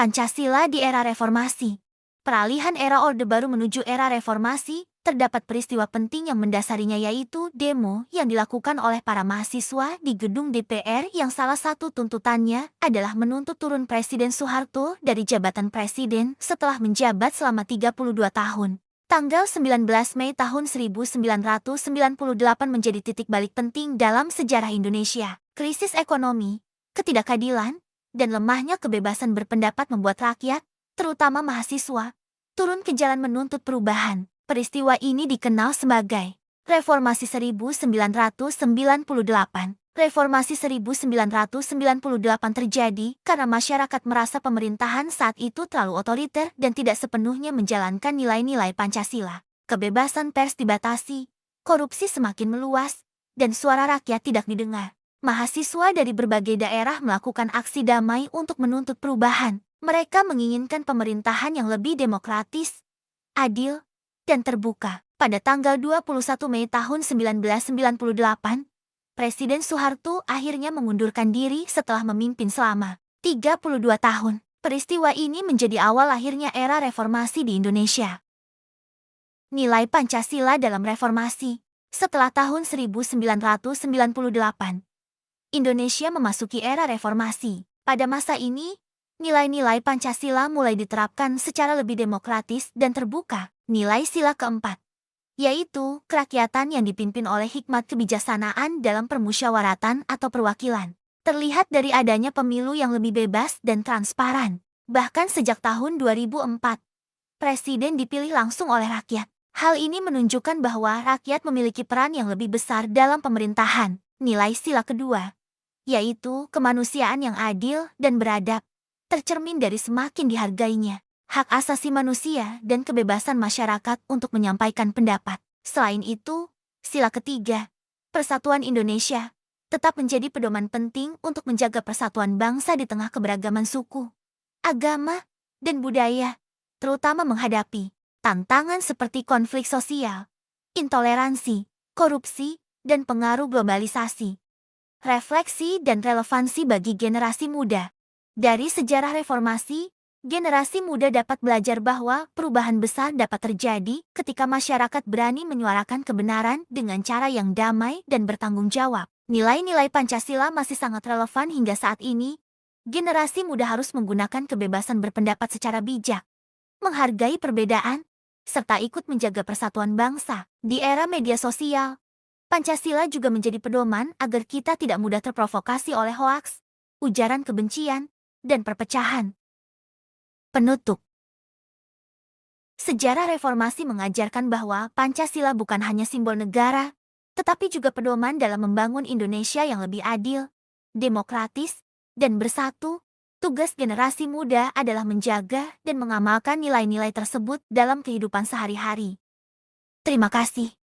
Pancasila di era reformasi. Peralihan era Orde Baru menuju era reformasi, terdapat peristiwa penting yang mendasarinya, yaitu demo yang dilakukan oleh para mahasiswa di gedung DPR yang salah satu tuntutannya adalah menuntut turun Presiden Soeharto dari jabatan presiden setelah menjabat selama 32 tahun. Tanggal 19 Mei tahun 1998 menjadi titik balik penting dalam sejarah Indonesia. Krisis ekonomi, ketidakadilan, dan lemahnya kebebasan berpendapat membuat rakyat, terutama mahasiswa, turun ke jalan menuntut perubahan. Peristiwa ini dikenal sebagai Reformasi 1998. Reformasi 1998 terjadi karena masyarakat merasa pemerintahan saat itu terlalu otoriter dan tidak sepenuhnya menjalankan nilai-nilai Pancasila. Kebebasan pers dibatasi, korupsi semakin meluas, dan suara rakyat tidak didengar. Mahasiswa dari berbagai daerah melakukan aksi damai untuk menuntut perubahan. Mereka menginginkan pemerintahan yang lebih demokratis, adil, dan terbuka. Pada tanggal 21 Mei tahun 1998, Presiden Soeharto akhirnya mengundurkan diri setelah memimpin selama 32 tahun. Peristiwa ini menjadi awal akhirnya era reformasi di Indonesia. Nilai Pancasila dalam reformasi. Setelah tahun 1998, Indonesia memasuki era reformasi. Pada masa ini, nilai-nilai Pancasila mulai diterapkan secara lebih demokratis dan terbuka. Nilai sila keempat, yaitu kerakyatan yang dipimpin oleh hikmat kebijaksanaan dalam permusyawaratan atau perwakilan, terlihat dari adanya pemilu yang lebih bebas dan transparan. Bahkan sejak tahun 2004, presiden dipilih langsung oleh rakyat. Hal ini menunjukkan bahwa rakyat memiliki peran yang lebih besar dalam pemerintahan. Nilai sila kedua, yaitu kemanusiaan yang adil dan beradab, tercermin dari semakin dihargainya hak asasi manusia dan kebebasan masyarakat untuk menyampaikan pendapat. Selain itu, sila ketiga, persatuan Indonesia, tetap menjadi pedoman penting untuk menjaga persatuan bangsa di tengah keberagaman suku, agama, dan budaya, terutama menghadapi tantangan seperti konflik sosial, intoleransi, korupsi, dan pengaruh globalisasi. Refleksi dan relevansi bagi generasi muda. Dari sejarah reformasi, generasi muda dapat belajar bahwa perubahan besar dapat terjadi ketika masyarakat berani menyuarakan kebenaran dengan cara yang damai dan bertanggung jawab. Nilai-nilai Pancasila masih sangat relevan hingga saat ini. Generasi muda harus menggunakan kebebasan berpendapat secara bijak, menghargai perbedaan, serta ikut menjaga persatuan bangsa. Di era media sosial, Pancasila juga menjadi pedoman agar kita tidak mudah terprovokasi oleh hoaks, ujaran kebencian, dan perpecahan. Penutup. Sejarah reformasi mengajarkan bahwa Pancasila bukan hanya simbol negara, tetapi juga pedoman dalam membangun Indonesia yang lebih adil, demokratis, dan bersatu. Tugas generasi muda adalah menjaga dan mengamalkan nilai-nilai tersebut dalam kehidupan sehari-hari. Terima kasih.